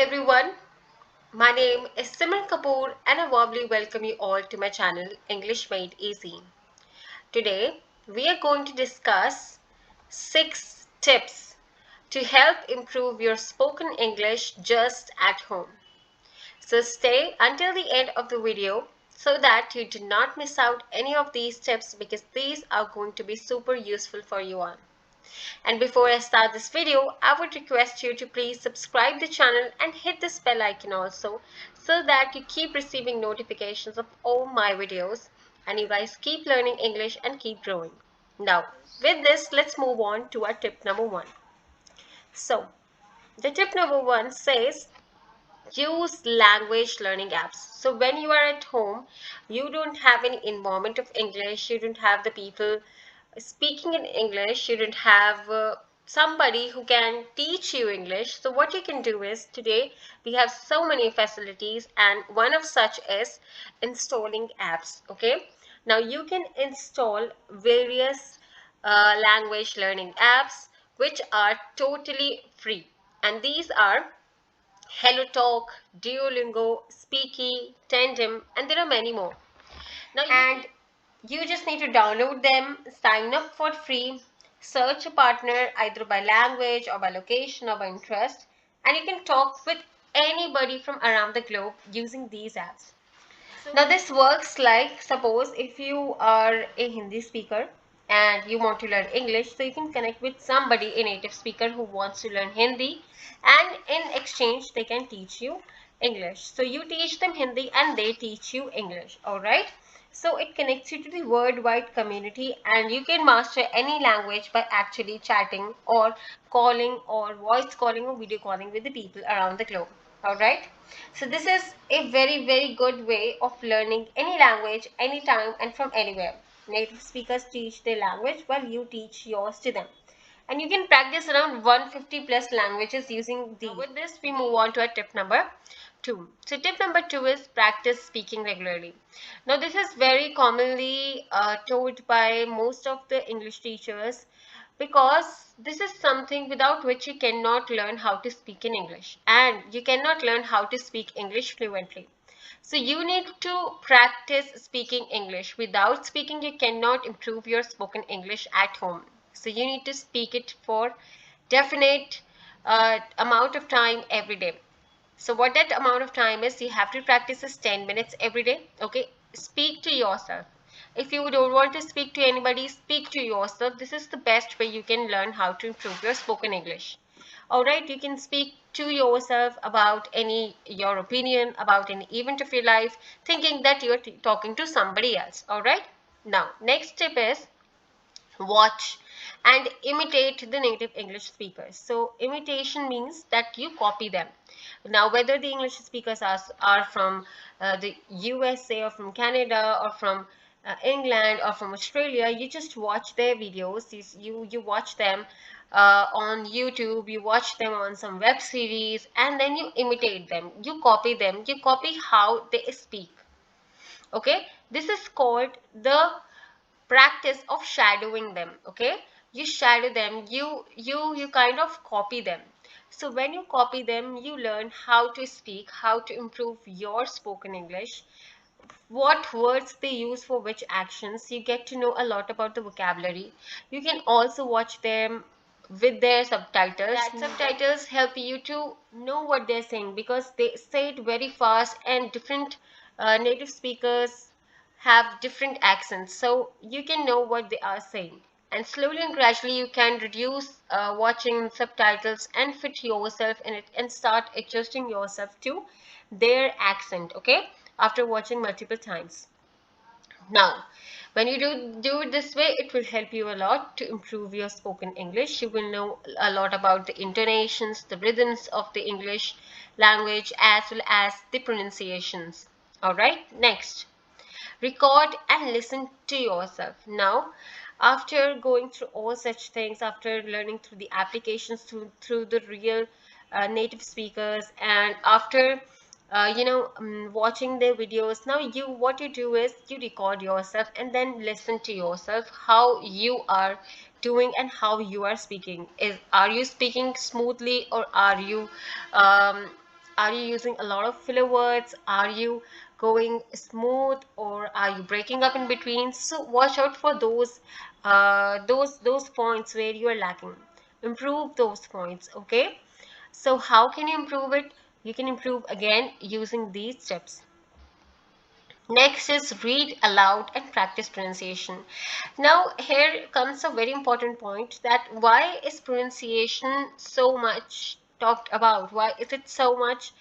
everyone, my name is Simran Kapoor and I warmly welcome you all to my channel English Made Easy. Today we are going to discuss 6 tips to help improve your spoken English just at home. So stay until the end of the video so that you do not miss out any of these tips because these are going to be super useful for you all. And before I start this video, I would request you to please subscribe the channel and hit this bell icon also so that you keep receiving notifications of all my videos and you guys keep learning English and keep growing. Now, with this, let's move on to our tip number 1. So, the tip number 1 says use language learning apps. So when you are at home, you don't have any environment of English, you don't have the people speaking in English, you don't have somebody who can teach you English. So what you can do is today we have so many facilities and one of such is installing apps. Okay, now you can install various language learning apps which are totally free, and these are HelloTalk, Duolingo, Speaky, Tandem, and there are many more. Now, you just need to download them, sign up for free, search a partner either by language or by location or by interest, and you can talk with anybody from around the globe using these apps. Now this works like, suppose if you are a Hindi speaker and you want to learn English, so you can connect with somebody, a native speaker who wants to learn Hindi, and in exchange they can teach you English. So you teach them Hindi and they teach you English. Alright, so it connects you to the worldwide community and you can master any language by actually chatting or calling or voice calling or video calling with the people around the globe. Alright, so this is a very good way of learning any language anytime and from anywhere. Native speakers teach their language while you teach yours to them. And you can practice around 150 plus languages using these. Now with this, we move on to our tip number 2. So tip number 2 is practice speaking regularly. Now this is very commonly told by most of the English teachers because this is something without which you cannot learn how to speak in English and you cannot learn how to speak English fluently. So you need to practice speaking English. Without speaking, you cannot improve your spoken English at home. So you need to speak it for definite amount of time every day. So what that amount of time is, you have to practice is 10 minutes every day. Okay, speak to yourself. If you don't want to speak to anybody, speak to yourself. This is the best way you can learn how to improve your spoken English. Alright, you can speak to yourself about your opinion, about any event of your life, thinking that you're talking to somebody else. Alright, now next tip is watch and imitate the native English speakers. So imitation means that you copy them. Now whether the English speakers are from the USA or from Canada or from England or from Australia, you just watch their videos. You watch them on YouTube, you watch them on some web series, and then you imitate them, you copy them, you copy how they speak. Okay, this is called the practice of shadowing them. Okay, you shadow them, you kind of copy them. So when you copy them, you learn how to speak, how to improve your spoken English, what words they use for which actions. You get to know a lot about the vocabulary. You can also watch them with their subtitles. That subtitles help you to know what they're saying because they say it very fast and different native speakers have different accents, so you can know what they are saying. And slowly and gradually you can reduce watching subtitles and fit yourself in it and start adjusting yourself to their accent. Okay, after watching multiple times. Now when you do it this way, it will help you a lot to improve your spoken English. You will know a lot about the intonations, the rhythms of the English language, as well as the pronunciations. All right, next, record and listen to yourself. Now after going through all such things, after learning through the applications, through the real native speakers, and after watching their videos, now what you do is you record yourself and then listen to yourself, how you are doing and how you are speaking. Are you speaking smoothly, or um, Are you using a lot of filler words? Are you going smooth, or are you breaking up in between? So watch out for those points where you are lacking. Improve those points, okay? So how can you improve it? You can improve again using these steps. Next is read aloud and practice pronunciation. Now, here comes a very important point, that why is pronunciation so much talked about? Why is it so much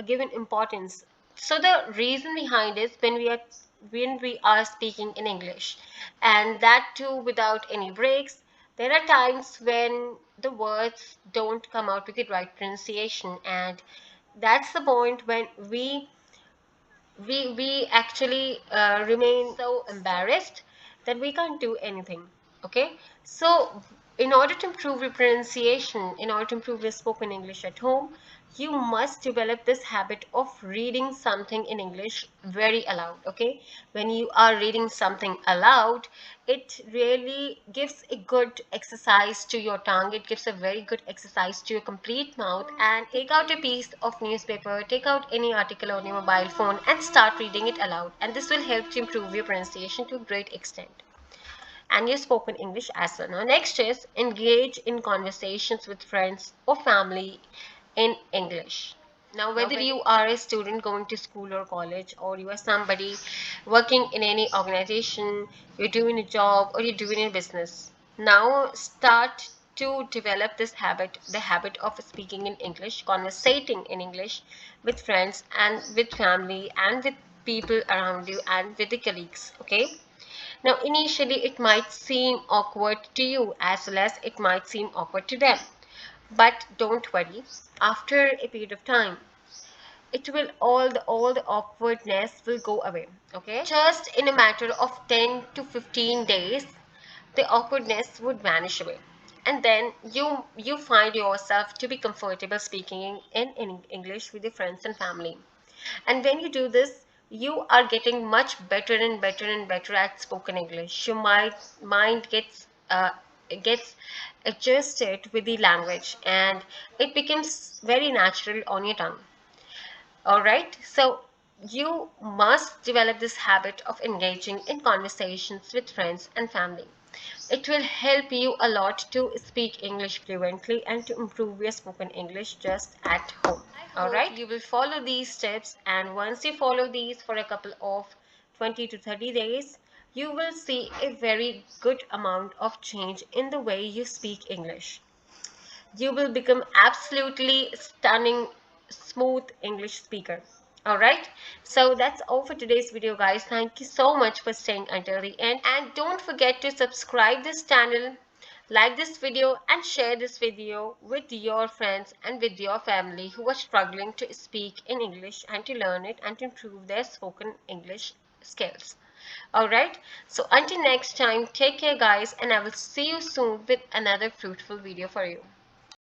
given importance? So the reason behind is when we are speaking in English, and that too without any breaks, there are times when the words don't come out with the right pronunciation, and that's the point when we actually remain so embarrassed that we can't do anything. Okay, so in order to improve your pronunciation, in order to improve your spoken English at home, you must develop this habit of reading something in English very aloud. Okay, when you are reading something aloud, it really gives a good exercise to your tongue. It gives a very good exercise to your complete mouth. And take out a piece of newspaper, take out any article on your mobile phone and start reading it aloud, and this will help to improve your pronunciation to a great extent, and your spoken English as well. Now, next is engage in conversations with friends or family in English. Now, whether you are a student going to school or college, or you are somebody working in any organization, you're doing a job or you're doing a business, now start to develop this habit, the habit of speaking in English, conversating in English with friends and with family and with people around you and with the colleagues. Okay, now, initially, it might seem awkward to you as well as it might seem awkward to them. But don't worry, after a period of time, it will all the awkwardness will go away. Okay? Just in a matter of 10 to 15 days, the awkwardness would vanish away. And then you find yourself to be comfortable speaking in English with your friends and family. And when you do this, you are getting much better and better and better at spoken English. Your mind gets adjusted with the language, and it becomes very natural on your tongue. All right, so you must develop this habit of engaging in conversations with friends and family. It will help you a lot to speak English fluently and to improve your spoken English just at home. All right, you will follow these steps, and once you follow these for a couple of 20 to 30 days, you will see a very good amount of change in the way you speak English. You will become absolutely stunning, smooth English speaker. All right, so that's all for today's video, guys. Thank you so much for staying until the end, and don't forget to subscribe this channel, like this video, and share this video with your friends and with your family who are struggling to speak in English and to learn it and to improve their spoken English skills. All right, so until next time, take care, guys, and I will see you soon with another fruitful video for you.